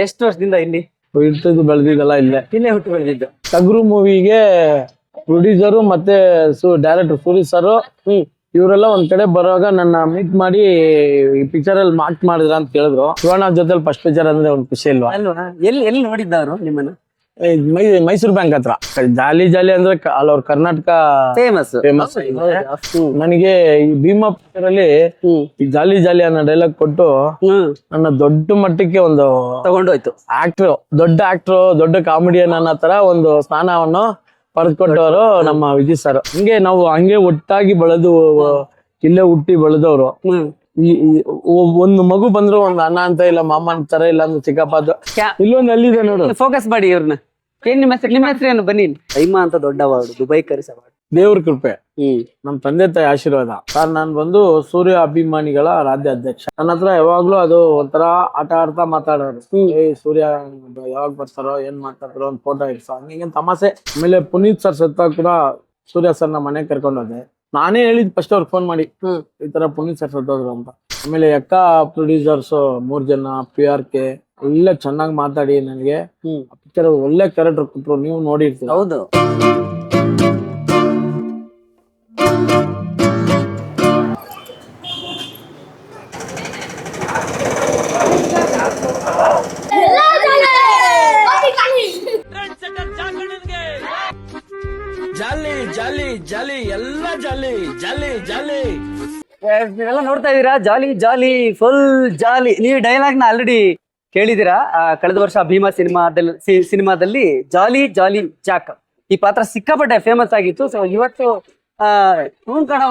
ಎಷ್ಟು ವರ್ಷದಿಂದ ಇಲ್ಲಿ ಇರ್ತದ್ದು ಬೆಳೆದಿದ್ದೆಲ್ಲ ಇಲ್ಲೇ. ಇಲ್ಲೇ ಹುಟ್ಟು ಬೆಳೆದಿದ್ದು. ಟಗರು ಮೂವಿಗೆ ಪ್ರೊಡ್ಯೂಸರು ಮತ್ತೆ ಡೈರೆಕ್ಟರ್ ಸೂರಿ ಸರ್ ಇವರೆಲ್ಲ ಒಂದ್ ಕಡೆ ಬರುವಾಗ ನನ್ನ ಮೀಟ್ ಮಾಡಿ ಈ ಪಿಕ್ಚರ್ ಅಲ್ಲಿ ಮಾರ್ಕ್ ಮಾಡಿದ್ರ ಅಂತ ಹೇಳಿದ್ರು. ಶಿವಣ್ಣ ಜೊತೆ ಫಸ್ಟ್ ಪಿಕ್ಚರ್ ಅಂದ್ರೆ ಒಂದ್ ಖುಷಿ ಇಲ್ವಾ? ಅಲ್ವಾ? ಎಲ್ಲಿ ನೋಡಿದ್ದವರು ನಿಮ್ಮನ್ನ? ಮೈಸೂರು ಬ್ಯಾಂಕ್ ಹತ್ರ. ಜಾಲಿ ಜಾಲಿ ಅಂದ್ರೆ ಆಲ್ ಓವರ್ ಕರ್ನಾಟಕ ಫೇಮಸ್. ನನಗೆ ಈ ಭೀಮಾ ಪಿಕ್ಚರ್ ಅಲ್ಲಿ ಈ ಜಾಲಿ ಜಾಲಿ ಅನ್ನೋ ಡೈಲಾಗ್ ಕೊಟ್ಟು ನನ್ನ ದೊಡ್ಡ ಮಟ್ಟಕ್ಕೆ ಒಂದು ತಗೊಂಡೋಯ್ತು. ದೊಡ್ಡ ಆಕ್ಟ್ರು ದೊಡ್ಡ ಕಾಮಿಡಿಯನ್ ಅನ್ನೋ ತರ ಒಂದು ಸ್ಥಾನವನ್ನು ಪಡೆದುಕೊಟ್ಟವರು ನಮ್ಮ ವಿಜಯ್ ಸರ್. ನಾವು ಹಂಗೆ ಒಟ್ಟಾಗಿ ಬೆಳೆದು ಇಲ್ಲೇ ಹುಟ್ಟಿ ಬೆಳೆದವ್ರು. ಒಂದು ಮಗು ಬಂದ್ರು ಒಂದ್ ಅಣ್ಣ ಅಂತ ಇಲ್ಲ ಮಾಮ ಅಂತಾರೆ, ಇಲ್ಲ ಅಂದ್ರೆ ಚಿಕ್ಕಪ್ಪ ಇಲ್ಲೊಂದು ಅಲ್ಲಿದೆ ನೋಡು. ಫೋಕಸ್ ಮಾಡಿ ಇವ್ರನ್ನ. ಏನ್ ನಿಮ್ಮ ಹೆಸರು ಏನು? ಬನ್ನಿ. ಸೈಮಾ ಅಂತ ದೊಡ್ಡ ಅವಾರ್ಡ್, ದುಬೈ ಕರೆಸ್ ಅವಾರ್ಡ್. ದೇವ್ರ ಕೃಪೆ, ನಮ್ ತಂದೆ ತಾಯಿ ಆಶೀರ್ವಾದ. ಸರ್ ನಾನ್ ಬಂದು ಸೂರ್ಯ ಅಭಿಮಾನಿಗಳ ರಾಜ್ಯ ಅಧ್ಯಕ್ಷ. ನನ್ನ ಹತ್ರ ಯಾವಾಗ್ಲೂ ಅದು ಒಂಥರ ಆಟ ಆಡ್ತಾ ಮಾತಾಡೋರು. ಸೂರ್ಯ ಯಾವಾಗ ಬರ್ತಾರೋ ಏನ್ ಮಾತಾಡ್ತಾರೋ ಒಂದ್ ಫೋಟೋ ಇಡ್ಸೋ ಹಂಗೆ ತಮಾಸೆ. ಆಮೇಲೆ ಪುನೀತ್ ಸರ್ ಸತ್ತಾಗ ಕೂಡ ಸೂರ್ಯ ಸರ್ ನಮ್ಮ ಮನೆಗೆ ಕರ್ಕೊಂಡು ಹೋದೆ. ನಾನೇ ಹೇಳಿದ್ ಫಸ್ಟ್ ಅವ್ರಿಗೆ ಫೋನ್ ಮಾಡಿ ಈ ತರ ಪುನೀತ್ ಸರ್ ಸತ್ತೋದ್ರು ಅಂತ. ಆಮೇಲೆ ಅಕ್ಕ ಪ್ರೊಡ್ಯೂಸರ್ಸ್ 3 ಜನ PRK ಎಲ್ಲ ಚೆನ್ನಾಗಿ ಮಾತಾಡಿ ನನಗೆ ಪಿಕ್ಚರ್ ಒಳ್ಳೆ ಕ್ಯಾರೆಕ್ಟರ್ ಕೊಟ್ರು. ನೀವು ನೋಡಿರ್ತೀರ. ಹೌದು. ಜಾಲಿ ಜಾಲಿ ಜಾಲಿ ಎಲ್ಲ ಜಾಲಿ ಜಾಲಿ ಜಾಲಿ ನೀವೆಲ್ಲ ನೋಡ್ತಾ ಇದೀರಾ. ಜಾಲಿ ಜಾಲಿ ಫುಲ್ ಜಾಲಿ. ನೀವು ಡೈಲಾಗ್ ನ ಆಲ್ರೆಡಿ ಕೇಳಿದಿರಾ. ಕಳೆದ ವರ್ಷ ಭೀಮಾ ಸಿನಿಮಾದಲ್ಲಿ ಜಾಲಿ ಜಾಲಿ ಜಾಕ್ ಈ ಪಾತ್ರ ಸಿಕ್ಕಾಪಟ್ಟೆ ಫೇಮಸ್ ಆಗಿತ್ತು. ಸೊ ಇವತ್ತು ಹ್ಞೂ ಕಣ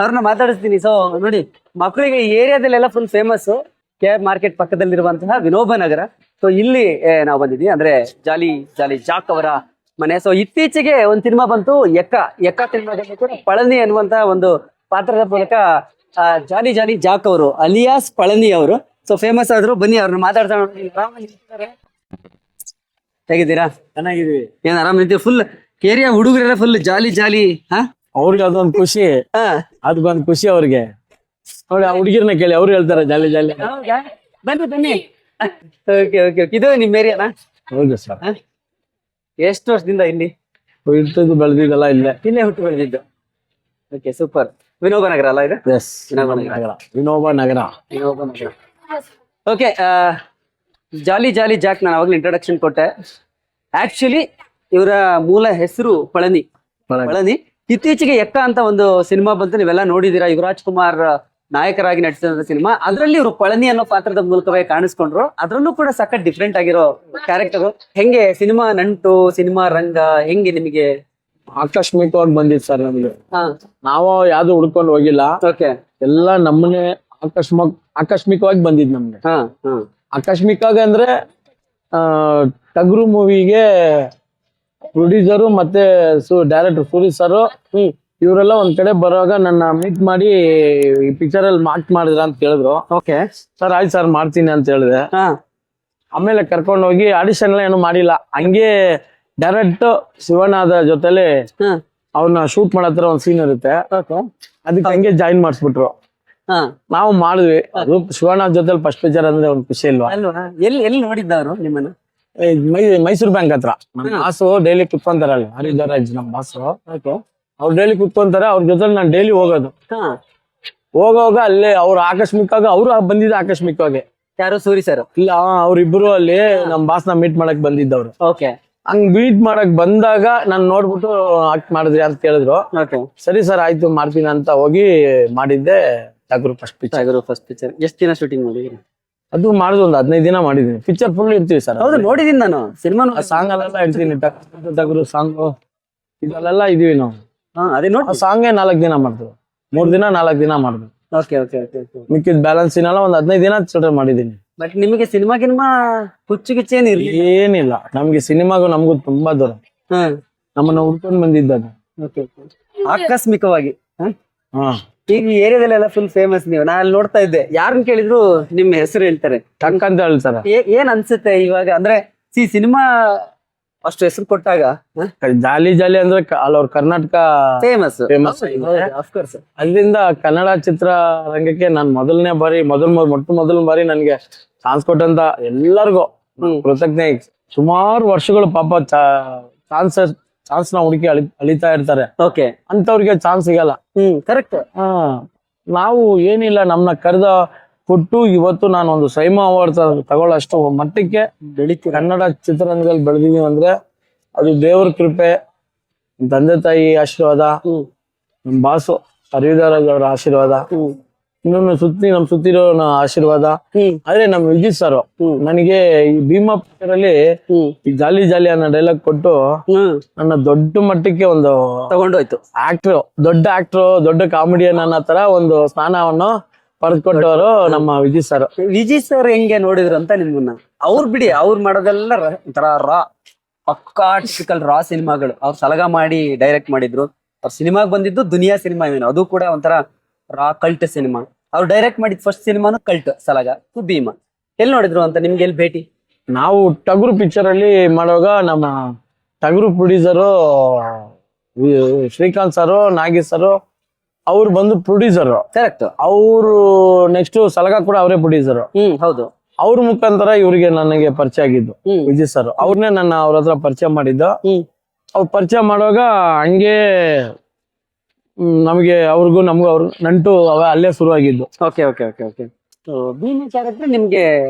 ಅವ್ರನ್ನ ಮಾತಾಡಿಸ್ತೀನಿ. ಸೊ ನೋಡಿ, ಮಕ್ಕಳಿಗೆ ಈ ಏರಿಯಾದಲ್ಲೆಲ್ಲ ಫುಲ್ ಫೇಮಸ್. KR ಮಾರ್ಕೆಟ್ ಪಕ್ಕದಲ್ಲಿರುವಂತಹ ವಿನೋಬ ನಗರ. ಸೊ ಇಲ್ಲಿ ನಾವು ಬಂದಿದ್ದೀವಿ, ಅಂದ್ರೆ ಜಾಲಿ ಜಾಲಿ ಜಾಕ್ ಅವರ ಮನೆ. ಸೊ ಇತ್ತೀಚೆಗೆ ಒಂದು ಸಿನಿಮಾ ಬಂತು, ಎಕ್ಕ ಸಿನಿಮಾದಲ್ಲಿ ಕೂಡ ಪಳನಿ ಅನ್ನುವಂತಹ ಒಂದು ಪಾತ್ರದ ಮೂಲಕ ಜಾಲಿ ಜಾಲಿ ಜಾಕ್ ಅವರು ಅಲಿಯಾಸ್ ಪಳನಿ ಅವರು ಸೊ ಫೇಮಸ್ ಆದ್ರು. ಬನ್ನಿ ಅವ್ರನ್ನ ಮಾತಾಡ್ತಾ. ಹೇಗಿದ್ದೀರಾ? ಚೆನ್ನಾಗಿದೀವಿ. ಏನ್ ಆರಾಮ್ ನಿಂತೀವಿ? ಫುಲ್ ಏರಿಯಾ ಹುಡುಗರೆಲ್ಲ ಫುಲ್ ಜಾಲಿ ಜಾಲಿ. ಅವ್ರಿಗೆ ಅದೊಂದು ಖುಷಿ, ಅದಕ್ಕೊಂದು ಖುಷಿ ಅವ್ರಿಗೆ. ನೋಡಿ ಆ ಹುಡುಗಿರ್ನ ಕೇಳಿ, ಅವ್ರು ಹೇಳ್ತಾರೆ ಜಾಲಿ ಜಾಲಿ. ಬನ್ನಿ. ಓಕೆ. ಇದು ನಿಮ್ ಏರಿಯಾನಾ? ಹೌದು ಸರ್. ಎಷ್ಟು ವರ್ಷದಿಂದ ಇಲ್ಲಿ ಇರ್ತದ್ದು ಬೆಳೆದಿದ್ದೆಲ್ಲ ಇಲ್ಲೇ ಹುಟ್ಟು ಬೆಳೆದಿದ್ದು? Okay, super. ವಿನೋಬ ನಗರ ಅಲ್ಲ ಇದು? ವಿನೋಬ ನಗರ. ಓಕೆ, ಜಾಲಿ ಜಾಲಿ ಜಾಕ್ ನಾನು ಅವಾಗಲೇ ಇಂಟ್ರೊಡಕ್ಷನ್ ಕೊಟ್ಟೆ. ಆಕ್ಚುಲಿ ಇವರ ಮೂಲ ಹೆಸರು ಪಳನಿ. ಇತ್ತೀಚೆಗೆ ಎಕ್ಕ ಅಂತ ಒಂದು ಸಿನಿಮಾ ಬಂತು, ನೀವೆಲ್ಲ ನೋಡಿದೀರಾ. ಯುವರಾಜ್ ಕುಮಾರ್ ನಾಯಕರಾಗಿ ನಟಿಸಿದ ಸಿನಿಮಾ. ಅದರಲ್ಲಿ ಇವರು ಪಳನಿ ಅನ್ನೋ ಪಾತ್ರದ ಮೂಲಕವೇ ಕಾಣಿಸ್ಕೊಂಡ್ರು. ಅದ್ರಲ್ಲೂ ಕೂಡ ಸಖತ್ ಡಿಫ್ರೆಂಟ್ ಆಗಿರೋ ಕ್ಯಾರೆಕ್ಟರ್. ಹೆಂಗೆ ಸಿನಿಮಾ ನಂಟು, ಸಿನಿಮಾ ರಂಗ ಹೆಂಗೆ ನಿಮಗೆ? ಆಕಸ್ಮಿಕವಾಗಿ ಬಂದಿತ್ತು ಸರ್ ನಮ್ಗೆ. ನಾವು ಯಾವ್ದು ಹುಡ್ಕೊಂಡು ಹೋಗಿಲ್ಲ. ಎಲ್ಲ ನಮ್ಮನೆ ಆಕಸ್ಮಿಕವಾಗಿ ಬಂದಿದ್ ನಮ್ಗೆ. ಆಕಸ್ಮಿಕವಾಗಿ ಅಂದ್ರೆ ಟಗರು ಮೂವಿಗೆ ಪ್ರೊಡ್ಯೂಸರು ಮತ್ತೆ ಡೈರೆಕ್ಟರ್ ಸೂರಿ ಸರ್ ಇವರೆಲ್ಲ ಒಂದ್ ಕಡೆ ಬರುವಾಗ ನನ್ನ ಮೀಟ್ ಮಾಡಿ ಈ ಪಿಕ್ಚರ್ ಅಲ್ಲಿ ಮಾರ್ಕ್ ಮಾಡಿದ್ರ ಅಂತ ಹೇಳಿದ್ರು. ಸರ್ ಆಯ್ತು ಸರ್ ಮಾಡ್ತೀನಿ ಅಂತ ಹೇಳಿದೆ. ಆಮೇಲೆ ಕರ್ಕೊಂಡು ಹೋಗಿ ಆಡಿಷನ್ ಎಲ್ಲ ಏನು ಮಾಡಿಲ್ಲ, ಹಂಗೆ ಡೈರೆಕ್ಟ್ ಶಿವಣ್ಣದ ಜೊತೆಲಿ ಅವ್ರನ್ನ ಶೂಟ್ ಮಾಡತ್ರ ಒಂದ್ ಸೀನ್ ಇರುತ್ತೆ, ಅದಕ್ಕೆ ಹಂಗೆ ಜಾಯಿನ್ ಮಾಡಿಸ್ಬಿಟ್ರು. ನಾವು ಮಾಡಿದ್ವಿ. ಅದು ಶಿವಣ್ಣ ಜೊತೆ ಫಸ್ಟ್ ಪಿಕ್ಚರ್ ಅಂದ್ರೆ ಒಂದ್ ಖುಷಿ ಇಲ್ವಾ? ಎಲ್ಲಿ ನೋಡಿದ್ದವರು ನಿಮ್ಮನ್ನ? ಮೈಸೂರು ಬ್ಯಾಂಕ್ ಹತ್ರ. ನಮ್ಮ ಬಾಸು ಡೈಲಿ ಕುತ್ಕೊಂತಾರ ಅಲ್ಲಿ, ಹರಿದ್ವರಾಜ್ ನಮ್ಮ ಬಾಸು. ಅವ್ರು ಡೈಲಿ ಕುತ್ಕೊಂತಾರೆ, ಅವ್ರ ಜೊತೆ ನಾನು ಡೈಲಿ ಹೋಗೋವಾಗ ಅಲ್ಲೇ ಅವ್ರು ಆಕಸ್ಮಿಕವಾಗಿ ಅವ್ರು ಬಂದಿದ್ದ ಆಕಸ್ಮಿಕವಾಗಿ. ಯಾರು? ಸೂರಿ ಸರ್? ಇಲ್ಲ, ಅವ್ರಿಬ್ರು ಅಲ್ಲಿ ನಮ್ ಬಾಸ್ನ ಮೀಟ್ ಮಾಡಕ್ ಬಂದಿದ್ದವ್ರು. ಹಂಗ್ ಮೀಟ್ ಮಾಡಕ್ ಬಂದಾಗ ನಾನ್ ನೋಡ್ಬಿಟ್ಟು ಆಕ್ಟ್ ಮಾಡಿದ್ರಿ ಅಂತ ಕೇಳಿದ್ರು. ಸರಿ ಸರ್ ಆಯ್ತು ಮಾಡ್ತೀನಿ ಅಂತ ಹೋಗಿ ಮಾಡಿದ್ದೆ ಟಗರು ಫಸ್ಟ್ ಪಿಕ್ಚರ್. ಎಷ್ಟು ದಿನ ಶೂಟಿಂಗ್ ಮಾಡಿದ್ರಿ? ಅದು ಮಾಡಿದ್ ಒಂದು 15 ದಿನ ಮಾಡಿದೀನಿ. ಪಿಕ್ಚರ್ ಫುಲ್ ಇರ್ತೀವಿ ಸರ್. ಹೌದು, ನೋಡಿದೀನಿ ನಾನು ಸಿನಿಮಾ. ಸಾಂಗ್ ಅಲ್ಲೆಲ್ಲ ಇರ್ತೀನಿ, ಟಗರು ಸಾಂಗು ಇದಲ್ಲೆಲ್ಲ ಇದೀವಿ ನಾವು. ಅದೇ ನೋಡಿ ಸಾಂಗೇ 4 ದಿನ ಮಾಡ್ತೀವಿ, 3 ದಿನ 4 ದಿನ ಮಾಡಿದ್ವಿ. ಮಿಕ್ಕಿದ ಬ್ಯಾಲೆನ್ಸ್ ಇನ್ನೆಲ್ಲ ಒಂದ್ 15 ದಿನ ಶೂಟ್ ಮಾಡಿದೀನಿ. ಬಟ್ ನಿಮಗೆ ಸಿನಿಮಾ ಹುಚ್ಚು ಏನಿಲ್ಲ. ನಮ್ಗೆ ಸಿನಿಮಾಗೂ ನಮ್ಗೂ ತುಂಬಾ ದೂರ. ನಮ್ಮನ್ನ ಹುಡ್ಕೊಂಡ್ ಬಂದಿದ್ದ ಆಕಸ್ಮಿಕವಾಗಿ. ಈಗ ಈ ಏರಿಯಾದಲ್ಲೆಲ್ಲ ಫುಲ್ ಫೇಮಸ್ ನೀವು. ನಾ ಅಲ್ಲಿ ನೋಡ್ತಾ ಇದ್ದೆ, ಯಾರನ್ನ ಕೇಳಿದ್ರು ನಿಮ್ ಹೆಸರು ಹೇಳ್ತಾರೆ, ಟಂಕ್ ಅಂತ ಹೇಳ್ತಾರೆ. ಏನ್ ಅನ್ಸುತ್ತೆ ಇವಾಗ? ಅಂದ್ರೆ ಸಿನಿಮಾ ಅಷ್ಟು ಹೆಸರು ಕೊಟ್ಟಾಗ ಜಾಲಿ ಜಾಲಿ ಅಂದ್ರೆ ಆಲ್ ಓವರ್ ಕರ್ನಾಟಕ ಫೇಮಸ್. ಅಲ್ಲಿಂದ ಕನ್ನಡ ಚಿತ್ರರಂಗಕ್ಕೆ ನಾನ್ ಮೊದಲನೇ ಬಾರಿ ಮೊಟ್ಟ ಮೊದಲನೇ ಬಾರಿ ನನ್ಗೆ ಚಾನ್ಸ್ ಕೊಟ್ಟಂತ ಎಲ್ಲರಿಗೂ ಕೃತಜ್ಞ. ಸುಮಾರು ವರ್ಷಗಳು ಪಾಪ ಚಾನ್ಸ್ ನ ಹುಡುಕಿ ಅಳಿತಾ ಇರ್ತಾರೆ. ಓಕೆ. ಅಂತವ್ರಿಗೆ ಚಾನ್ಸ್ ಸಿಗಲ್ಲ. ಕರೆಕ್ಟ್. ನಾವು ಏನಿಲ್ಲ, ನಮ್ನ ಕರೆದ ಕೊಟ್ಟು ಇವತ್ತು ನಾನು ಒಂದು ಸೈಮಾ ಅವಾರ್ಡ್ ತಗೊಳ್ಳೋಷ್ಟು ಮಟ್ಟಕ್ಕೆ ಕನ್ನಡ ಚಿತ್ರರಂಗದಲ್ಲಿ ಬೆಳೆದಿದೀವಿ ಅಂದ್ರೆ ಅದು ದೇವ್ರ ಕೃಪೆ, ತಂದೆ ತಾಯಿ ಆಶೀರ್ವಾದ, ನಮ್ ಬಾಸು ಅರವಿಂದರಾಜ್ ಅವರ ಆಶೀರ್ವಾದ, ಇನ್ನೊಂದು ನಮ್ ಸುತ್ತಿರೋ ಆಶೀರ್ವಾದ. ಆದ್ರೆ ನಮ್ ವಿಜಿತ್ ಸರ್ ನನಗೆ ಈ ಭೀಮಾ ಪಿಕ್ಚರ್ ಅಲ್ಲಿ ಈ ಜಾಲಿ ಜಾಲಿ ಅನ್ನೋ ಡೈಲಾಗ್ ಕೊಟ್ಟು ನನ್ನ ದೊಡ್ಡ ಮಟ್ಟಕ್ಕೆ ಒಂದು ತಗೊಂಡೋಯ್ತು. ದೊಡ್ಡ ಕಾಮಿಡಿಯನ್ ಅನ್ನೋ ತರ ಒಂದು ಸ್ಥಾನವನ್ನು ಪಡೆದುಕೊಟ್ಟವರು ನಮ್ಮ ವಿಜಿತ್ ಸರ್. ವಿಜಯ್ ಸರ್ ಹೆಂಗೆ ನೋಡಿದ್ರು ಅಂತ ನಿಮ್ಗನ್ನ? ಅವ್ರು ಬಿಡಿ, ಅವ್ರು ಮಾಡೋದೆಲ್ಲ ಒಂಥರ ಪಕ್ಕಾ ಟಿಪಿಕಲ್ ಸಿನಿಮಾಗಳು. ಅವ್ರು ಸಲಗ ಮಾಡಿ ಡೈರೆಕ್ಟ್ ಮಾಡಿದ್ರು. ಅವ್ರ ಸಿನಿಮಾಗ್ ಬಂದಿದ್ದು ದುನಿಯಾ ಸಿನಿಮಾ ಏನು, ಅದು ಕೂಡ ಒಂಥರ ಕಲ್ಟ್ ಸಿನಿಮಾ. ಅವ್ರು ಡೈರೆಕ್ಟ್ ಮಾಡಿದ ಫಸ್ಟ್ ಸಿನಿಮಾನು ಕಲ್ಟ್, ಸಲಗ ಭೀಮಾ. ಎಲ್ಲಿ ನೋಡಿದ್ರು ಅಂತ, ನಿಮ್ಗೆ ಎಲ್ಲಿ ಭೇಟಿ? ನಾವು ಟಗರು ಪಿಕ್ಚರ್ ಅಲ್ಲಿ ಮಾಡುವಾಗ ನಮ್ಮ ಟಗರು producer Srikanth sir, Nagesh sir ಅವ್ರು ಬಂದು ಪ್ರೊಡ್ಯೂಸರ್. ಕರೆಕ್ಟ್. ಅವರು ನೆಕ್ಸ್ಟ್ ಸಲಗ ಕೂಡ ಅವರೇ ಪ್ರೊಡ್ಯೂಸರ್. ಹೌದು. ಅವ್ರ ಮುಖಾಂತರ ಇವ್ರಿಗೆ ನನಗೆ ಪರಿಚಯ ಆಗಿದ್ದು ವಿಜಯ್ ಸರ್. ಅವ್ರನ್ನೇ ಅವ್ರ ಹತ್ರ ಪರಿಚಯ ಮಾಡಿದ್ದು. ಅವ್ರು ಪರಿಚಯ ಮಾಡುವಾಗ ಹಂಗೆ ನಮಗೆ ಅವ್ರಿಗೂ ನಮ್ಗೂ ಅವ್ರ ನಂಟು ಅಲ್ಲೇ ಶುರು ಆಗಿದ್ದು. Okay okay okay okay. Bhima character ನಿಮ್ಗೆ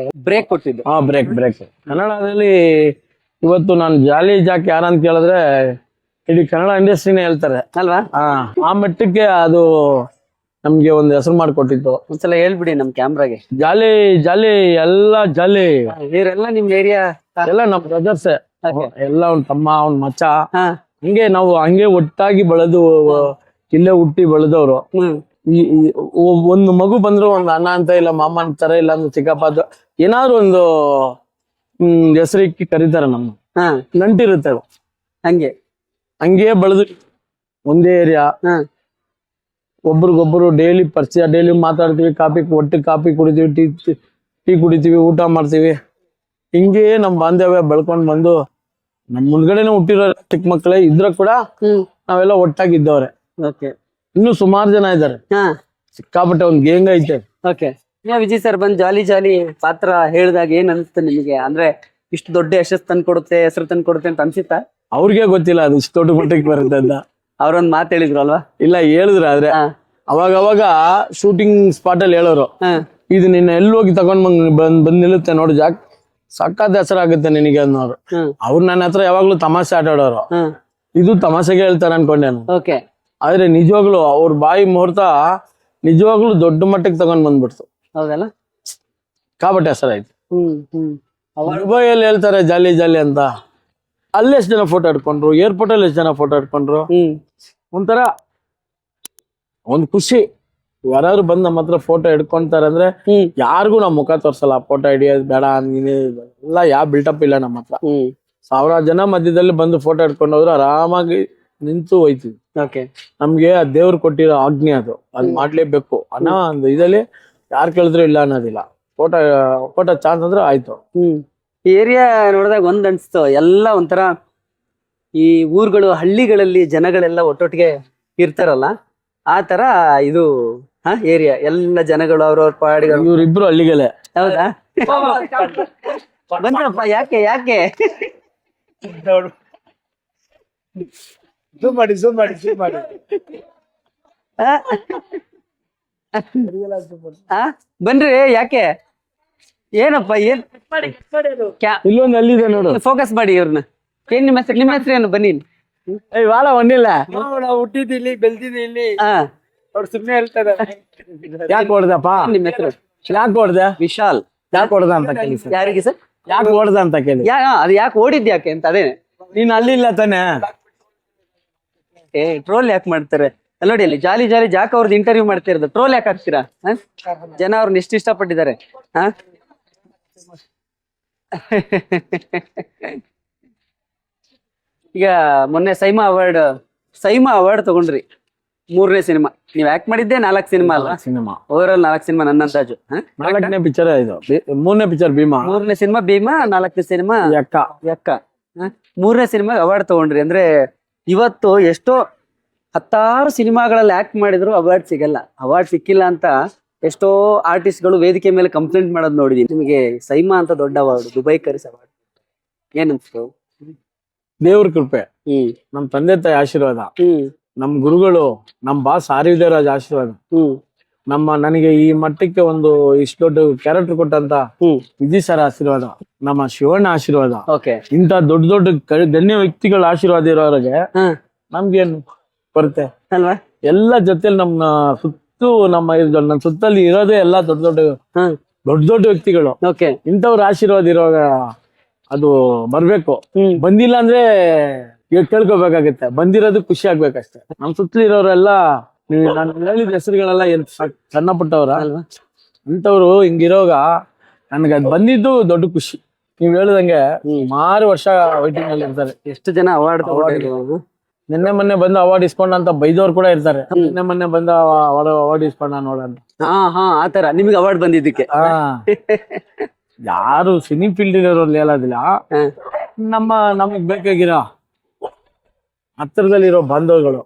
ಬ್ರೇಕ್ ಕೊಟ್ಟಿದ್ದು? ಬ್ರೇಕ್. ಕನ್ನಡದಲ್ಲಿ ಇವತ್ತು ನಾನು ಜಾಲಿ ಜಾಕ್ ಯಾರಂತ ಕೇಳಿದ್ರೆ ಇಡೀ ಕನ್ನಡ ಇಂಡಸ್ಟ್ರಿನೇ ಹೇಳ್ತಾರೆ ಅಲ್ವಾ? ಆ ಮಟ್ಟಕ್ಕೆ ಅದು ನಮ್ಗೆ ಒಂದು ಹೆಸರು ಮಾಡಿಕೊಟ್ಟಿತ್ತು. ಒಂದ್ಸಲ ಹೇಳ್ಬಿಡಿ ನಮ್ ಕ್ಯಾಮ್ರಾಗೆ. ಜಾಲಿ ಜಾಲಿ ಎಲ್ಲ ಜಾಲಿ. ಇವರೆಲ್ಲ ನಿಮ್ ಏರಿಯಾ ಎಲ್ಲ ನಮ್ ಬ್ರದರ್ಸ್ ಎಲ್ಲ, ಅವ್ನ ತಮ್ಮ, ಅವ್ನ ಮಚ್ಚ, ಹಂಗೆ ನಾವು ಹಂಗೆ ಒಟ್ಟಾಗಿ ಬೆಳೆದು ಇಲ್ಲೇ ಹುಟ್ಟಿ ಬೆಳೆದವ್ರು. ಒಂದು ಮಗು ಬಂದ್ರು ಒಂದು ಅಣ್ಣ ಅಂತ, ಇಲ್ಲ ಮಾಮ ಅಂತಾರೆ, ಇಲ್ಲ ಒಂದು ಚಿಕ್ಕಪ್ಪ ಅಂತ ಏನಾದ್ರು ಒಂದು ಹೆಸರಿಕ್ಕಿ ಕರೀತಾರೆ. ನಮ್ಮ ನಂಟಿರುತ್ತೆ. ಹಂಗೆ ಬೆಳೆದು ಒಂದೇ ಏರಿಯಾ, ಒಬ್ರಿಗೊಬ್ರು ಡೈಲಿ ಪರಿಚಯ, ಡೈಲಿ ಮಾತಾಡ್ತೀವಿ, ಒಟ್ಟಿಗೆ ಕಾಫಿ ಕುಡಿತೀವಿ, ಟೀ ಕುಡಿತೀವಿ, ಊಟ ಮಾಡ್ತೀವಿ. ಹಿಂಗೆ ನಮ್ ಬಾಂಧವ್ಯ ಬೆಳ್ಕೊಂಡ್ ಬಂದು ನಮ್ ಮುಂದ್ಗಡೆನೆ ಹುಟ್ಟಿರೋ ಚಿಕ್ಕ ಮಕ್ಕಳೇ ಇದ್ರ ಕೂಡ ನಾವೆಲ್ಲ ಒಟ್ಟಾಗಿದ್ದವ್ರೆ. ಇನ್ನು ಸುಮಾರು ಜನ ಇದ್ದಾರೆ. ಸಿಕ್ಕಾಪಟ್ಟೆ ಒಂದ್ ಗೇಂಗ್ ಐತೆ. ವಿಜಯ್ ಸರ್ ಬಂದ್ ಜಾಲಿ ಜಾಲಿ ಪಾತ್ರ ಹೇಳಿದಾಗ ಏನ್ ಅನ್ಸುತ್ತೆ ನಿಮಗೆ? ಅಂದ್ರೆ ಇಷ್ಟು ದೊಡ್ಡ ಯಶಸ್ ತಂದ್ಕೊಡುತ್ತೆ, ಹೆಸರು ತಂದ್ಕೊಡುತ್ತೆ ಅಂತ ಅನ್ಸಿತ್ತಾ? ಅವ್ರಿಗೆ ಗೊತ್ತಿಲ್ಲ ಅದು ಇಷ್ಟು ದೊಡ್ಡ ಮಟ್ಟಕ್ಕೆ ಬರುತ್ತೆ ಅಂತ. ಅವ್ರೊಂದ್ ಮಾತು ಹೇಳಿದ್ರು ಅಲ್ವಾ? ಇಲ್ಲ, ಹೇಳಿದ್ರು. ಆದ್ರೆ ಅವಾಗ ಶೂಟಿಂಗ್ ಸ್ಪಾಟ್ ಅಲ್ಲಿ ಹೇಳೋರು, ಇದು ನಿನ್ನ ಎಲ್ಲಿ ಹೋಗಿ ತಗೊಂಡ್ ಬಂದ್ ನಿಲ್ಲುತ್ತೆ ನೋಡು ಜಾಕ್, ಸಕ್ಕತ್ ಹೆಸರಾಗುತ್ತೆ ನಿನಗೆ ಅನ್ನೋರು. ಅವ್ರು ನನ್ನ ಹತ್ರ ಯಾವಾಗ್ಲೂ ತಮಾಷೆ ಆಟಾಡೋರು. ಇದು ತಮಾಷೆಗೆ ಹೇಳ್ತಾರೆ ಅನ್ಕೊಂಡೆ ನಾನು. ಆದ್ರೆ ನಿಜವಾಗ್ಲು ಅವ್ರ ಬಾಯಿ ಮುಹೂರ್ತ ನಿಜವಾಗ್ಲು ದೊಡ್ಡ ಮಟ್ಟಕ್ಕೆ ತಗೊಂಡ್ ಬಂದ್ಬಿಡ್ತು. ಹೌದಲ್ಲ? ಕಾಬಟ್ಟೆ ಹೆಸರಾಯ್ತು. ದುಬೈಯಲ್ಲಿ ಹೇಳ್ತಾರೆ ಜಾಲಿ ಜಾಲಿ ಅಂತ. ಅಲ್ಲಿ ಎಷ್ಟು ಜನ ಫೋಟೋ ಇಟ್ಕೊಂಡ್ರು, ಏರ್ಪೋರ್ಟ್ ಅಲ್ಲಿ ಎಷ್ಟು ಜನ ಫೋಟೋ ಇಟ್ಕೊಂಡ್ರು. ಒಂಥರ ಒಂದ್ ಖುಷಿ. ಯಾರು ಬಂದ್ ನಮ್ಮ ಹತ್ರ ಫೋಟೋ ಹಿಡ್ಕೊಂತಾರೆ ಅಂದ್ರೆ ಯಾರಿಗೂ ನಾವ್ ಮುಖ ತೋರ್ಸಲ್ಲ, ಫೋಟೋ ಹಿಡಿಯೋದು ಬೇಡ ಎಲ್ಲ ಯಾವ ಬಿಲ್ಟಪ್ ಇಲ್ಲ ನಮ್ಮ ಹತ್ರ. ಸಾವಿರಾರು ಜನ ಮಧ್ಯದಲ್ಲಿ ಬಂದು ಫೋಟೋ ಹಿಡ್ಕೊಂಡು ಹೋದ್ರು ಆರಾಮಾಗಿ ನಿಂತು ಹೋಯ್ತೀವಿ. ನಮ್ಗೆ ಆ ದೇವ್ರು ಕೊಟ್ಟಿರೋ ಆಜ್ಞೆ ಅದು ಮಾಡ್ಲೇಬೇಕು ಅನ್ನೋ ಒಂದು ಇದಲ್ಲಿ ಯಾರು ಕೇಳಿದ್ರು ಇಲ್ಲ ಅನ್ನೋದಿಲ್ಲ. ಫೋಟೋ ಚಾನ್ಸ್ ಅಂದ್ರೆ ಆಯ್ತು. ಏರಿಯಾ ನೋಡಿದಾಗ ಒಂದ್ ಅನ್ಸ್ತು, ಎಲ್ಲ ಒಂಥರ ಈ ಊರುಗಳು, ಹಳ್ಳಿಗಳಲ್ಲಿ ಜನಗಳೆಲ್ಲ ಒಟ್ಟೊಟ್ಟಿಗೆ ಇರ್ತಾರಲ್ಲ, ಆ ತರ ಇದು ಏರಿಯಾ. ಎಲ್ಲ ಜನಗಳು ಅವ್ರವ್ರ ಪಾಡಿಗಳು. ಇವ್ರಿಬ್ರು ಹಳ್ಳಿಗಳೇ. ಹೌದಾ? ಬಂದ್ರಪ್ಪ. ಯಾಕೆ ಬನ್ರಿ. ಯಾಕೆ? ಏನಪ್ಪ? ಏನ್ ಇಲ್ಲೊಂದು ಅಲ್ಲಿದೆ ನೋಡು, ಫೋಕಸ್ ಮಾಡಿ ಇವ್ರನ್ನ. ಏನ್ ನಿಮ್ಮ ಹೆಸರು ಏನು? ಬನ್ನಿ. ವಾಳ ಒಂದಿಲ್ಲ, ನಾವು ಹುಟ್ಟಿದ್ದು ಇಲ್ಲಿ, ಬೆಳ್ದಿದ್ದು ಇಲ್ಲಿ. ಅವ್ರು ಸುಮ್ನೆ ಹೇಳ್ತಾರೆ. ಯಾಕೆ ಹೊಡ್ದಪ್ಪ? ನಿಮ್ಮ ಹೆಸರು ಯಾಕೆ ಹೊಡ್ದೆ? ವಿಶಾಲ್. ಯಾಕೆ ಹೊಡ್ದ ಅಂತ ಕೇಳಿ. ಯಾರಿಗೆ ಸರ್? ಯಾಕೆ ಹೊಡ್ದ ಅಂತ ಕೇಳಿ. ಅದು ಯಾಕೆ ಓಡಿದ್ ಯಾಕೆ ಅಂತ. ಅದೇನೆ, ನೀನ್ ಅಲ್ಲಿಲ್ಲ ತಾನೆ. ಟ್ರೋಲ್ ಯಾಕೆ ಮಾಡ್ತಾರೆ? ನೋಡಿ ಅಲ್ಲಿ ಜಾಲಿ ಜಾಲಿ ಜಾಕ್ ಅವ್ರದ್ದು ಇಂಟರ್ವ್ಯೂ ಮಾಡ್ತಾ ಇರೋದು. ಟ್ರೋಲ್ ಯಾಕೆ ಹಾಕ್ತೀರಾ? ಜನ ಅವ್ರನ್ನ ಎಷ್ಟು ಇಷ್ಟಪಟ್ಟಿದ್ದಾರೆ. ಈಗ ಮೊನ್ನೆ ಸೈಮಾ ಅವಾರ್ಡ್ ತಗೊಂಡ್ರಿ. 3ನೇ ಸಿನಿಮಾ. ನೀವ್ ಆಕ್ಟ್ ಮಾಡಿದ್ದೆ 4 ಸಿನಿಮಾ ಅಲ್ಲ? ಸಿನಿಮಾ ಓವರಾಲ್ 4 ಸಿನಿಮಾ ನನ್ನ ಅಂದಾಜು. 4ನೇ ಪಿಕ್ಚರ್ ಇದು. 3ನೇ ಪಿಕ್ಚರ್ ಭೀಮಾ. 3ನೇ ಸಿನಿಮಾ ಭೀಮಾ, 4ನೇ ಸಿನಿಮಾ ಯಕ್ಕ. 3ನೇ ಸಿನಿಮಾ ಅವಾರ್ಡ್ ತಗೊಂಡ್ರಿ ಅಂದ್ರೆ ಇವತ್ತು ಎಷ್ಟೋ 10 ಸಿನಿಮಾಗಳಲ್ಲಿ ಆಕ್ಟ್ ಮಾಡಿದ್ರು ಅವಾರ್ಡ್ ಸಿಗಲ್ಲ. ಅವಾರ್ಡ್ ಸಿಕ್ಕಿಲ್ಲ ಅಂತ ಎಷ್ಟೋ ಆರ್ಟಿಸ್ಟ್ಗಳು ವೇದಿಕೆ ಮೇಲೆ ಕಂಪ್ಲೇಂಟ್ ಮಾಡೋದು ನೋಡಿದೀನಿ. ನಿಮಗೆ ಸೈಮಾ ಅಂತ ದೊಡ್ಡ ಅವಾರ್ಡ್, ದುಬೈ ಕರೆಸ್ ಅವಾರ್ಡ್, ಏನನ್ಸ್ತು? ದೇವ್ರ ಕೃಪೆ, ಹ್ಮ್ ನಮ್ ತಂದೆ ತಾಯಿ ಆಶೀರ್ವಾದ, ಹ್ಮ್ ನಮ್ ಗುರುಗಳು, ನಮ್ ಬಾಸ್ ಆರ್ವಿದೇವರಾಜ್ ಆಶೀರ್ವಾದ, ಹ್ಮ್ ನನಗೆ ಈ ಮಟ್ಟಕ್ಕೆ ಒಂದು ಇಷ್ಟು ದೊಡ್ಡ ಕ್ಯಾರೆಕ್ಟರ್ ಕೊಟ್ಟಂತ ವಿಜಯ್ ಸರ್ ಆಶೀರ್ವಾದ, ನಮ್ಮ ಶಿವಣ್ಣ ಆಶೀರ್ವಾದ, ಓಕೆ. ಇಂತ ದೊಡ್ಡ ದೊಡ್ಡ ಗಣ್ಯ ವ್ಯಕ್ತಿಗಳ ಆಶೀರ್ವಾದ ಇರೋರಿಗೆ ನಮ್ಗೇನು ಬರುತ್ತೆ ಅಲ್ವಾ? ಎಲ್ಲ ಜೊತೆಲಿ ನಮ್ಮ ಸುತ್ತು ನಮ್ಮ ಸುತ್ತಲ್ಲಿ ಇರೋದೇ ಎಲ್ಲ ದೊಡ್ಡ ದೊಡ್ಡ ವ್ಯಕ್ತಿಗಳು. ಓಕೆ. ಇಂಥವ್ರ ಆಶೀರ್ವಾದ ಇರುವಾಗ ಅದು ಬರ್ಬೇಕು. ಬಂದಿಲ್ಲ ಅಂದ್ರೆ ಕೇಳ್ಕೊಬೇಕಾಗತ್ತೆ, ಬಂದಿರೋದು ಖುಷಿ ಆಗ್ಬೇಕಷ್ಟೇ. ನಮ್ ಸುತ್ತಲಿ ಇರೋರೆಲ್ಲ ನಾನು ಹೇಳಿದ ಹೆಸರುಗಳೆಲ್ಲ ಏನ್ ಸಣ್ಣ ಪುಟ್ಟವ್ರ ಅಲ್ವಾ? ಅಂತವ್ರು ಹಿಂಗಿರೋಗ ನನ್ಗೆ ಅದ್ ಬಂದಿದ್ದು ದೊಡ್ಡ ಖುಷಿ. ನೀವ್ ಹೇಳ್ದಂಗೆ 6 ವರ್ಷ ವೈಟಿಂಗ್ ಅಲ್ಲಿ ಇರ್ತಾರೆ. ಎಷ್ಟು ಜನ ಅವಾರ್ಡ್ ನಿನ್ನೆ ಮೊನ್ನೆ ಬಂದು ಅವಾರ್ಡ್ ಇಸ್ಕೊಂಡ ಅಂತ ಬೈದವ್ರು ಕೂಡ ಇರ್ತಾರೆ. ನಿನ್ನೆ ಮೊನ್ನೆ ಬಂದ ಅವಾರ್ಡ್ ಇಸ್ಕೊಂಡ ನೋಡಂತ. ಆತರ ನಿಮ್ಗೆ ಅವಾರ್ಡ್ ಬಂದಿದ್ದಕ್ಕೆ ಯಾರು ಸಿನಿ ಫೀಲ್ಡ್ ಇರೋರು ಹೇಳೋದಿಲ್ಲ. ನಮಗ್ ಬೇಕಾಗಿರೋ ಹತ್ತಿರದಲ್ಲಿರೋ ಬಾಂಧವಗಳು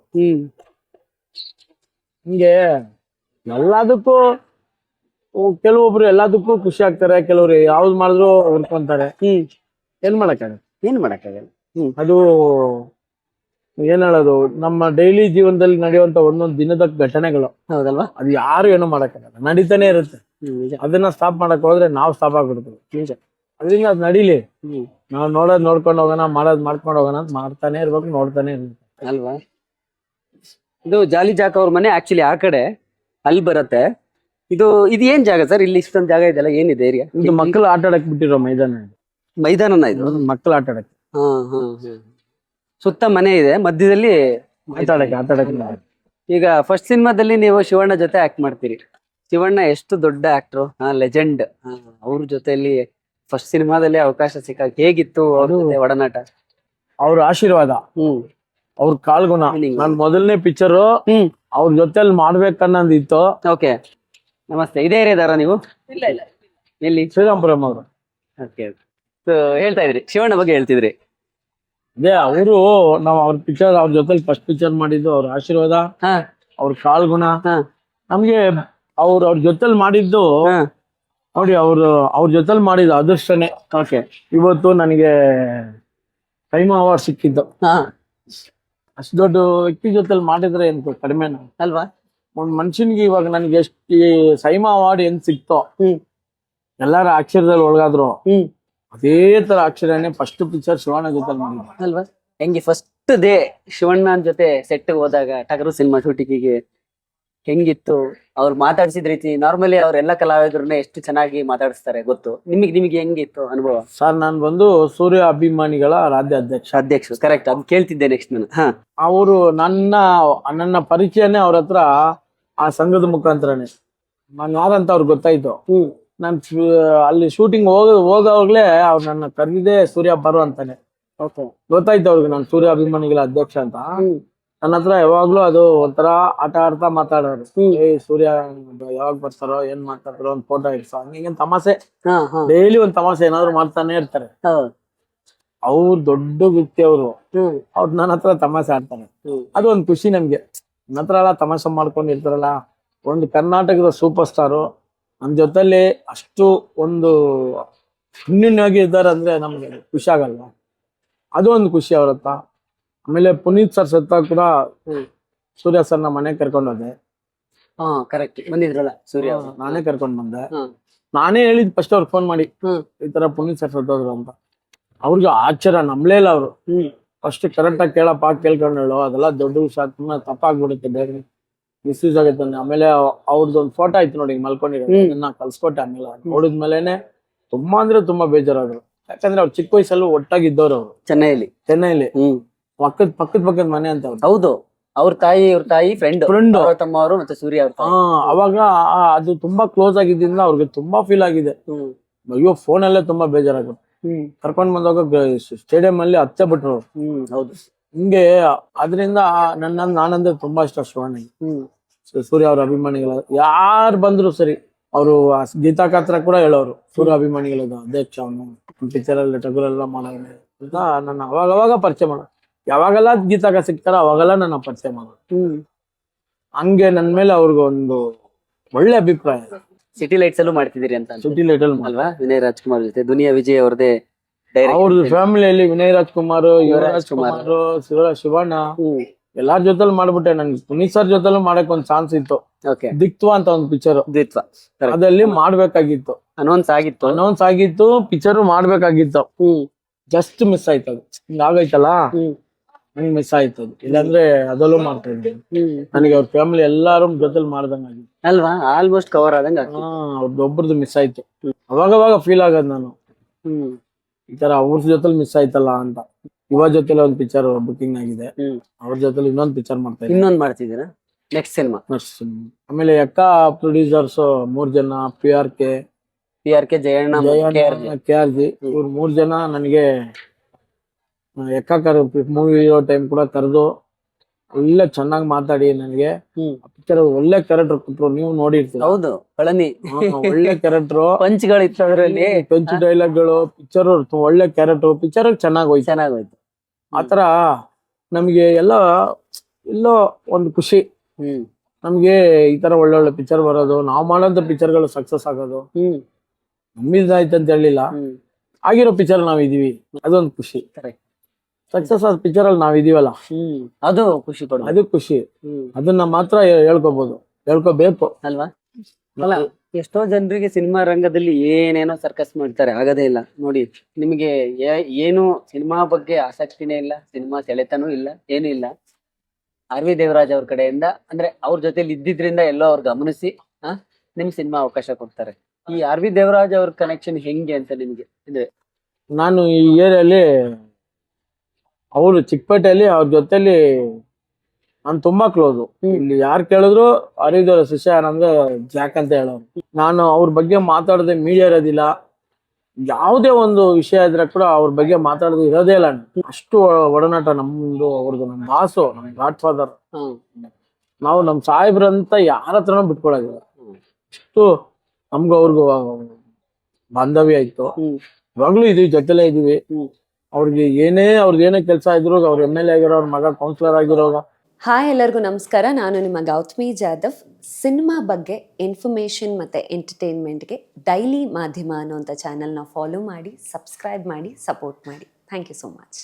ಹಿಂಗೆ ಎಲ್ಲದಕ್ಕೂ ಕೆಲವೊಬ್ರು ಎಲ್ಲದಕ್ಕೂ ಖುಷಿ ಆಗ್ತಾರೆ, ಕೆಲವ್ರು ಯಾವ್ದು ಮಾಡಿದ್ರು ಹುಡ್ಕೊಂತಾರೆ. ಏನ್ ಮಾಡಕ್ಕಾಗಲ್ಲ. ಅದು ಏನ್ ಹೇಳೋದು, ನಮ್ಮ ಡೈಲಿ ಜೀವನದಲ್ಲಿ ನಡೆಯುವಂತ ಒಂದೊಂದು ದಿನದ ಘಟನೆಗಳು. ಹೌದಲ್ವಾ? ಅದು ಯಾರು ಏನೋ ಮಾಡಕ್ಕಾಗಲ್ಲ, ನಡೀತಾನೆ ಇರುತ್ತೆ. ಅದನ್ನ ಸ್ಟಾಪ್ ಮಾಡಕ್ ಹೋದ್ರೆ ನಾವು ಸ್ಟಾಪ್ ಆಗ್ಬಿಡ್ತೀವಿ. ಅದರಿಂದ ಅದ್ ನಡೀಲಿ, ನಾವು ನೋಡ್ಕೊಂಡು ಹೋಗೋಣ, ಮಾಡ್ಕೊಂಡು ಹೋಗೋಣ ಅಂತ ಮಾಡ್ತಾನೆ ಇರ್ಬೇಕು, ನೋಡ್ತಾನೆ ಇರ್ಬೇಕು ಅಲ್ವಾ? ಇದು ಜಾಲಿ ಜಾಕ್ ಅವ್ರ ಮನೆ ಆಕ್ಚುಲಿ ಆ ಕಡೆ ಅಲ್ಲಿ ಬರತ್ತೆ. ಇದು ಏನ್ ಜಾಗ ಸರ್? ಇಲ್ಲಿ ಇಷ್ಟೊಂದು ಜಾಗ ಇದೆಲ್ಲ, ಏನಿದೆ ಏರಿಯಾ? ಇದು ಮಕ್ಕಳು ಆಟ ಆಡಕ್ ಬಿಟ್ಟಿರೋ ಮೈದಾನನ ಇದು? ಮಕ್ಕಳು ಆಟ ಆಡಕ್. ಸುತ್ತ ಮನೆ ಇದೆ, ಮಧ್ಯದಲ್ಲಿ ಆಟ ಆಡಕ್. ಈಗ ಫಸ್ಟ್ ಸಿನಿಮಾದಲ್ಲಿ ನೀವು ಶಿವಣ್ಣ ಜೊತೆ ಆಕ್ಟ್ ಮಾಡ್ತೀರಿ. ಶಿವಣ್ಣ ಎಷ್ಟು ದೊಡ್ಡ ಆಕ್ಟರ್, ಲೆಜೆಂಡ್. ಅವ್ರ ಜೊತೆಲಿ ಫಸ್ಟ್ ಸಿನಿಮಾದಲ್ಲಿ ಅವಕಾಶ ಸಿಕ್ಕಾಗ ಹೇಗಿತ್ತು ಅವ್ರ ಜೊತೆ ಒಡನಾಟ? ಅವ್ರ ಆಶೀರ್ವಾದ, ಅವ್ರ ಕಾಲ್ಗುಣ. ನನ್ ಮೊದಲನೇ ಪಿಕ್ಚರ್ ಅವ್ರ ಜೊತೆಲಿ ಮಾಡ್ಬೇಕನ್ನೋದಿತ್ತು. ಓಕೆ. ನಮಸ್ತೆ. ಇದೇ ಏರಿಯಾದಾರ ನೀವು? ಎಲ್ಲಿ? ಶ್ರೀರಾಮ್ಪುರಂ ಅವರು. ಹೇಳ್ತಾ ಇದ್ರಿ, ಶಿವಣ್ಣ ಬಗ್ಗೆ ಹೇಳ್ತಿದ್ರಿ. ಅದೇ ಅವರು, ನಾವ್ ಅವ್ರ ಪಿಕ್ಚರ್, ಅವ್ರ ಜೊತೆಲಿ ಫಸ್ಟ್ ಪಿಕ್ಚರ್ ಮಾಡಿದ್ದು ಅವ್ರ ಆಶೀರ್ವಾದ, ಅವ್ರ ಕಾಲ್ಗುಣ. ನಮ್ಗೆ ಅವ್ರ ಜೊತೆಲಿ ಮಾಡಿದ್ದು ನೋಡಿ, ಅವ್ರ ಜೊತೆಲಿ ಮಾಡಿದ ಅದೃಷ್ಟನೇ ಓಕೆ ಇವತ್ತು ನನಗೆ ಸೈಮಾ ಅವಾರ್ಡ್ ಸಿಕ್ಕಿದ್ದು. ಅಷ್ಟು ದೊಡ್ಡ ವ್ಯಕ್ತಿ ಜೊತೆಲಿ ಮಾಡಿದ್ರೆ ಏನ್ ಕಡಿಮೆನಾ ಅಲ್ವಾ? ಒಂದ್ ಮನುಷ್ಯನ್ಗೆ ಇವಾಗ ನನ್ಗೆ ಎಷ್ಟು ಸೈಮಾ ಅವಾರ್ಡ್ ಏನ್ ಸಿಕ್ತೋ, ಎಲ್ಲಾರ ಅಕ್ಷರದಲ್ಲಿ ಒಳಗಾದ್ರು ಅದೇ ತರ ಅಕ್ಷರನೇ ಫಸ್ಟ್ ಪಿಕ್ಚರ್ ಶಿವಣ್ಣ ಜೊತೆಲಿ ಮಾಡಿದ್ರು ಅಲ್ವಾ? ಹೆಂಗೆ ಫಸ್ಟ್ ಡೇ ಶಿವಣ್ಣನ ಜೊತೆ ಸೆಟ್ ಹೋದಾಗ ಟಗರು ಸಿನಿಮಾ ಶೂಟಿಂಗಿಗೆ ಹೆಂಗಿತ್ತು? ಅವ್ರು ಮಾತಾಡ್ಸಿದ ರೀತಿ, ನಾರ್ಮಲಿ ಅವ್ರೆಲ್ಲ ಕಲಾವಿದ್ರನ್ನ ಎಷ್ಟು ಚೆನ್ನಾಗಿ ಮಾತಾಡಿಸ್ತಾರೆ ಗೊತ್ತು. ನಿಮಗೆ ಹೆಂಗಿತ್ತು ಅನುಭವ? ಸರ್, ನಾನು ಬಂದು ಸೂರ್ಯ ಅಭಿಮಾನಿಗಳ ರಾಜ್ಯ ಅಧ್ಯಕ್ಷ. ಕರೆಕ್ಟ್, ಅದು ಕೇಳ್ತಿದ್ದೆ ನೆಕ್ಸ್ಟ್ ನಾನು. ಅವರು ನನ್ನ ಪರಿಚಯನೇ ಅವ್ರ ಹತ್ರ ಆ ಸಂಘದ ಮುಖಾಂತರನೇ. ನಾನು ಯಾರಂತ ಅವ್ರಿಗೆ ಗೊತ್ತಾಯ್ತು. ನಾನು ಅಲ್ಲಿ ಶೂಟಿಂಗ್ ಹೋಗೋವಾಗ್ಲೇ ಅವ್ರು ನನ್ನ ಕರೆದಿದೆ ಸೂರ್ಯ ಬರು ಅಂತಾನೆ. ಗೊತ್ತಾಯ್ತು ಅವ್ರಿಗೆ ನಾನು ಸೂರ್ಯ ಅಭಿಮಾನಿಗಳ ಅಧ್ಯಕ್ಷ ಅಂತ. ನನ್ನ ಹತ್ರ ಯಾವಾಗ್ಲೂ ಅದು ಒಂಥರ ಆಟ ಆಡ್ತಾ ಮಾತಾಡೋರು. ಸೂರ್ಯ ಯಾವಾಗ ಬರ್ತಾರೋ, ಏನ್ ಮಾತಾಡ್ತಾರೋ, ಒಂದ್ ಫೋಟೋ ಇಡ್ಸೋ, ಹಂಗೆ ತಮಾಷೆ. ಡೈಲಿ ಒಂದ್ ತಮಾಷೆ ಏನಾದ್ರು ಮಾಡ್ತಾನೆ ಇರ್ತಾರೆ. ಅವ್ರು ದೊಡ್ಡ ವ್ಯಕ್ತಿ ಅವರು ನನ್ನ ಹತ್ರ ತಮಾಷೆ ಆಡ್ತಾರೆ. ಅದು ಒಂದ್ ಖುಷಿ ನಮ್ಗೆ. ನನ್ನ ಹತ್ರ ಎಲ್ಲ ತಮಾಷೆ ಮಾಡ್ಕೊಂಡಿರ್ತಾರಲ್ಲ, ಒಂದು ಕರ್ನಾಟಕದ ಸೂಪರ್ ಸ್ಟಾರು ನಮ್ ಜೊತೆಲಿ ಅಷ್ಟು ಒಂದು ಅನ್ಯೋನ್ಯವಾಗಿ ಇದ್ದಾರೆ ಅಂದ್ರೆ ನಮ್ಗೆ ಖುಷಿ ಆಗಲ್ವ? ಅದು ಒಂದು ಖುಷಿ ಅವ್ರ ಹತ್ರ. ಆಮೇಲೆ ಪುನೀತ್ ಸರ್ ಸತ್ತ ಕೂಡ ಸೂರ್ಯ ಸರ್ನ ಮನೆಗೆ ಕರ್ಕೊಂಡು ಹೋದೆ. ಕರೆಕ್ಟ್, ಬಂದಿದ್ರಲ್ಲ ಸೂರ್ಯ, ನಾನೇ ಕರ್ಕೊಂಡ್ ಬಂದೆ. ನಾನೇ ಹೇಳಿದ್ ಫಸ್ಟ್ ಅವ್ರಿಗೆ ಫೋನ್ ಮಾಡಿ, ಈ ತರ ಪುನೀತ್ ಸರ್ ಸತ್ತೋದ್ರು ಅಂತ. ಅವ್ರಿಗೆ ಆಶ್ಚರ್ಯ, ನಂಬ್ಲೇ ಇಲ್ಲ ಅವರು. ಫಸ್ಟ್ ಕರೆಕ್ಟ್ ಆಗಿ ಕೇಳಪ್ಪ, ಕೇಳ್ಕೊಂಡು ಹೇಳು, ಅದೆಲ್ಲ ದೊಡ್ಡ ವಿಷಯ, ತುಂಬಾ ತಪ್ಪಾಗ್ಬಿಡುತ್ತೆ, ಬೇರೆ ಮಿಸ್ಯೂಸ್ ಆಗುತ್ತೆ. ಆಮೇಲೆ ಅವ್ರದ್ದೊಂದು ಫೋಟೋ ಆಯ್ತು ನೋಡಿ ಮಲ್ಕೊಂಡಿರೋ, ಕಲ್ಸ್ಕೊಟ್ಟೆ. ಆಮೇಲೆ ನೋಡಿದ್ಮೇಲೆನೆ ತುಂಬಾ ಅಂದ್ರೆ ತುಂಬಾ ಬೇಜಾರಾದ್ರು. ಯಾಕಂದ್ರೆ ಅವ್ರು ಚಿಕ್ಕ ವಯಸ್ಸಲ್ಲೂ ಒಟ್ಟಾಗಿದ್ದವ್ರು. ಅವ್ರು ಚೆನ್ನೈಲಿ ಪಕ್ಕದ ಮನೆ ಅಂತ. ಹೌದು, ಅವ್ರ ತಾಯಿ ಫ್ರೆಂಡ್ ತಮ್ಮವರು ಮತ್ತೆ ಸೂರ್ಯ ಅವ್ರ. ಅವಾಗ ಅದು ತುಂಬಾ ಕ್ಲೋಸ್ ಆಗಿದ್ದರಿಂದ ಅವ್ರಿಗೆ ತುಂಬಾ ಫೀಲ್ ಆಗಿದೆ. ಅಯ್ಯೋ, ಫೋನ್ ಅಲ್ಲೇ ತುಂಬಾ ಬೇಜಾರಾಗುತ್ತೆ. ಕರ್ಕೊಂಡ್ ಬಂದಾಗ ಸ್ಟೇಡಿಯಂ ಅಲ್ಲಿ ಹಚ್ಚೆ ಬಿಟ್ರು. ಹೌದು, ಹಿಂಗೆ ಅದರಿಂದ ನಾನಂದ್ರೆ ತುಂಬಾ ಇಷ್ಟ ಶಿವಣ್ಣ. ಸೂರ್ಯ ಅವ್ರ ಅಭಿಮಾನಿಗಳ ಯಾರು ಬಂದ್ರು ಸರಿ, ಅವರು ಗೀತಾ ಕಾತ್ರ ಕೂಡ ಹೇಳೋರು, ಸೂರ್ಯ ಅಭಿಮಾನಿಗಳದ ಅಧ್ಯಕ್ಷ ಅವನು, ಪಿಕ್ಚರ್ ಅಲ್ಲಿ ಟಗರೆಲ್ಲ ಮಾಡೋಣ ಅಂತ. ನನ್ನ ಅವಾಗ ಪರಿಚಯ ಮಾಡ, ಯಾವಾಗೆಲ್ಲ ಗೀತಾಗ ಸಿಗ್ತಾರ ಅವಾಗೆಲ್ಲ ನನ್ನ ಪರಿಚಯ ಮಾಡ. ಹಂಗೆ ನನ್ ಮೇಲೆ ಅವ್ರಿಗೊಂದು ಒಳ್ಳೆ ಅಭಿಪ್ರಾಯ. ಸಿಟಿ ಲೈಟ್ಸ್ ಅಲ್ಲೂ ಮಾಡ್ತಿದ್ದೀರಿ ಅಂತ ಸಿಟಿ ಲೈಟಲ್ ಅಲ್ವಾ? ವಿನಯ್ ರಾಜ್ಕುಮಾರ್ ಜೊತೆ ದುನಿಯಾ ವಿಜಯ್ ಅವ್ರದೇ ಅವ್ರದ್ದು ಫ್ಯಾಮಿಲಿಯಲ್ಲಿ ವಿನಯ್ ರಾಜ್ಕುಮಾರ್, ಯುವರಾಜ್ ಕುಮಾರ್, ಶಿವಣ್ಣ ಎಲ್ಲಾರ್ ಜೊತೆಲಿ ಮಾಡ್ಬಿಟ್ಟೆ. ನನ್ಗೆ ಪುನೀತ್ ಸರ್ ಜೊತೆಲೂ ಮಾಡಕ್ ಒಂದ್ ಚಾನ್ಸ್ ಇತ್ತು. ಓಕೆ, ದಿಕ್ತ್ವ ಅಂತ ಒಂದ್ ಪಿಕ್ಚರ್ ದ್ವಿತ್ವ ಅದಲ್ಲಿ ಮಾಡ್ಬೇಕಾಗಿತ್ತು, ಅನೌನ್ಸ್ ಆಗಿತ್ತು. ಅನೌನ್ಸ್ ಆಗಿತ್ತು, ಪಿಕ್ಚರ್ ಮಾಡ್ಬೇಕಾಗಿತ್ತು. ಜಸ್ಟ್ ಮಿಸ್ ಆಯ್ತು. ಅದು ಹಿಂಗಾಗೈತಲ್ಲ, ನಂಗೆ ಮಿಸ್ ಆಯ್ತು ಅದು. ಇಲ್ಲಾಂದ್ರೆ ಅದಲ್ಲೂ ಮಾಡ್ತಾ ಇದ್ದೆ. ನನಗೆ ಅವ್ರ ಫ್ಯಾಮಿಲಿ ಎಲ್ಲಾರು ಜೊತೆಲಿ ಮಾಡ್ದಂಗ ಆಗಿತ್ತು ಅಲ್ವಾ? ಆಲ್ಮೋಸ್ಟ್ ಕವರ್ ಆದಂಗ. ಅವ್ರದ್ದು ಒಬ್ರದ್ದು ಮಿಸ್ ಆಯ್ತು. ಅವಾಗ ಫೀಲ್ ಆಗದ್ ನಾನು, ಈ ತರ ಅವ್ರ ಜೊತೆಲಿ ಮಿಸ್ ಆಯ್ತಲ್ಲ ಅಂತ. ಯುವ ಜೊತೆಲಿ ಒಂದ್ ಪಿಕ್ಚರ್ ಬುಕಿಂಗ್ ಆಗಿದೆ, ಅವ್ರ ಜೊತೆಲಿ ಇನ್ನೊಂದ್ ಪಿಕ್ಚರ್ ಮಾಡ್ತಾ ಇದ್ದೀನಿ. ಇನ್ನೊಂದ್ ಮಾಡ್ತಿದ್ದೀರಾ? Next cinema? ಆಮೇಲೆ ಅಕ್ಕ ಪ್ರೊಡ್ಯೂಸರ್ಸ್ 3 ಜನ, PRK ಜಯಣ್ಣ, KRG, ಇವ್ರು 3 ಜನ ನನಗೆ ಎಕ್ಕ ಮೂವಿ ಇರೋ ಟೈಮ್ ಕೂಡ ಕರೆದು ಒಳ್ಳೆ ಚೆನ್ನಾಗಿ ಮಾತಾಡಿ ನನಗೆ ಪಿಕ್ಚರ್ ಒಳ್ಳೆ ಕ್ಯಾರೆಕ್ಟರ್ ಕೊಟ್ರು. ನೀವು ನೋಡಿರ್ತೀರ. ಹೌದು, ಪಳನಿ ಒಳ್ಳೆ ಕ್ಯಾರೆಕ್ಟರ್, ಪಂಚ್ಗಳಿತ್ತು ಅದರಲ್ಲಿ, ಪಂಚ್ ಡೈಲಾಗ್ಗಳು, ಪಿಕ್ಚರ್ ಒಳ್ಳೆ ಕ್ಯಾರೆಕ್ಟರ್, ಪಿಕ್ಚರ್ ಚೆನ್ನಾಗೋಯ್ತು. ಆತರ ನಮ್ಗೆ ಎಲ್ಲೋ ಒಂದು ಖುಷಿ. ನಮ್ಗೆ ಈ ತರ ಒಳ್ಳೊಳ್ಳೆ ಪಿಕ್ಚರ್ ಬರೋದು, ನಾವು ಮಾಡೋಂಥ ಪಿಕ್ಚರ್ಗಳು ಸಕ್ಸಸ್ ಆಗೋದು ನಮ್ಮಿದಾಯ್ತು ಅಂತ ಹೇಳಿಲ್ಲ, ಆಗಿರೋ ಪಿಕ್ಚರ್ ನಾವ್ ಇದೀವಿ, ಅದೊಂದು ಖುಷಿ. ಸಕ್ಸಸ್ ಆದ ಪಿಕ್ಚರ್ ಅಲ್ಲಿ ನಾವ್ ಇದೀವಲ್ಲ, ಅದು ಖುಷಿ ಪಡೋದು, ಅದು ಖುಷಿ. ಅದನ್ನ ಮಾತ್ರ ಹೇಳ್ಕೋಬೇಕು ಅಲ್ವಾ? ಅಲ್ಲ, ಎಷ್ಟೋ ಜನರಿಗೆ ಸಿನಿಮಾ ರಂಗದಲ್ಲಿ ಏನೇನೋ ಸರ್ಕಸ್ ಮಾಡ್ತಾರೆ, ಆಗದೇ ಇಲ್ಲ. ನೋಡಿ, ನಿಮಗೆ ಏನು ಸಿನಿಮಾ ಬಗ್ಗೆ ಆಸಕ್ತಿನೇ ಇಲ್ಲ, ಸಿನಿಮಾ ಸೆಳೆತನೂ ಇಲ್ಲ, ಏನೂ ಇಲ್ಲ. ಆರ್ ವಿ ದೇವರಾಜ್ ಅವ್ರ ಕಡೆಯಿಂದ, ಅಂದ್ರೆ ಅವ್ರ ಜೊತೆಲಿ ಇದ್ದಿದ್ರಿಂದ ಎಲ್ಲೋ ಅವ್ರು ಗಮನಿಸಿ ನಿಮ್ ಸಿನಿಮಾ ಅವಕಾಶ ಕೊಡ್ತಾರೆ. ಈ ಆರ್ ವಿ ದೇವರಾಜ್ ಅವ್ರ ಕನೆಕ್ಷನ್ ಹೆಂಗೆ ಅಂತ ನಿಮ್ಗೆ ಅಂದ್ರೆ? ನಾನು ಈ ಏರಿಯಲ್ಲಿ, ಅವರು ಚಿಕ್ಕಪೇಟೆಯಲ್ಲಿ, ಅವ್ರ ಜೊತೆಲಿ ನಾನು ತುಂಬಾ ಕ್ಲೋಸು. ಇಲ್ಲಿ ಯಾರು ಕೇಳಿದ್ರು ಅರಿದವರ ಶಿಷ್ಯ ಯಾರಂದ್ರೆ ಜಾಕ್ ಅಂತ ಹೇಳೋರು. ನಾನು ಅವ್ರ ಬಗ್ಗೆ ಮಾತಾಡದೆ ಮೀಡಿಯಾ ಇರೋದಿಲ್ಲ, ಯಾವುದೇ ಒಂದು ವಿಷಯ ಇದ್ರೆ ಕೂಡ ಅವ್ರ ಬಗ್ಗೆ ಮಾತಾಡೋದು ಇರೋದೇ ಇಲ್ಲ. ಅಷ್ಟು ಒಡನಾಟ ನಮ್ದು ಅವ್ರದ್ದು. ನಮ್ಮ ಬಾಸು, ನಮ್ ಗಾಡ್ ಫಾದರ್. ನಾವು ನಮ್ ಸಾಹೇಬ್ರಂತ ಯಾರ ಹತ್ರನೂ ಬಿಟ್ಕೊಳಗಿಲ್ಲ. ಅಷ್ಟು ನಮ್ಗೂ ಅವ್ರಿಗೂ ಬಾಂಧವ್ಯ ಇತ್ತು. ಇವಾಗ್ಲೂ ಇದೀವಿ, ಜೊತೆಲೇ ಇದೀವಿ. ಅವ್ರಿಗೆ ಏನೇ ಕೆಲಸ ಇದ್ರು, ಅವ್ರ MLA ಆಗಿರೋ, ಅವ್ರ ಮಗ ಕೌನ್ಸಿಲರ್ ಆಗಿರೋ. ಹಾಯ್, ಎಲ್ಲರಿಗೂ ನಮಸ್ಕಾರ. ನಾನು ನಿಮ್ಮ ಗೌತಮಿ ಜಾಧವ್. ಸಿನಿಮಾ ಬಗ್ಗೆ ಇನ್ಫಾರ್ಮೇಷನ್ ಮತ್ತು ಎಂಟರ್ಟೈನ್ಮೆಂಟ್ಗೆ ಡೈಲಿ ಮಾಧ್ಯಮ ಅನ್ನೋಂಥ ಚಾನಲ್ನ ಫಾಲೋ ಮಾಡಿ, ಸಬ್ಸ್ಕ್ರೈಬ್ ಮಾಡಿ, ಸಪೋರ್ಟ್ ಮಾಡಿ. Thank you so much.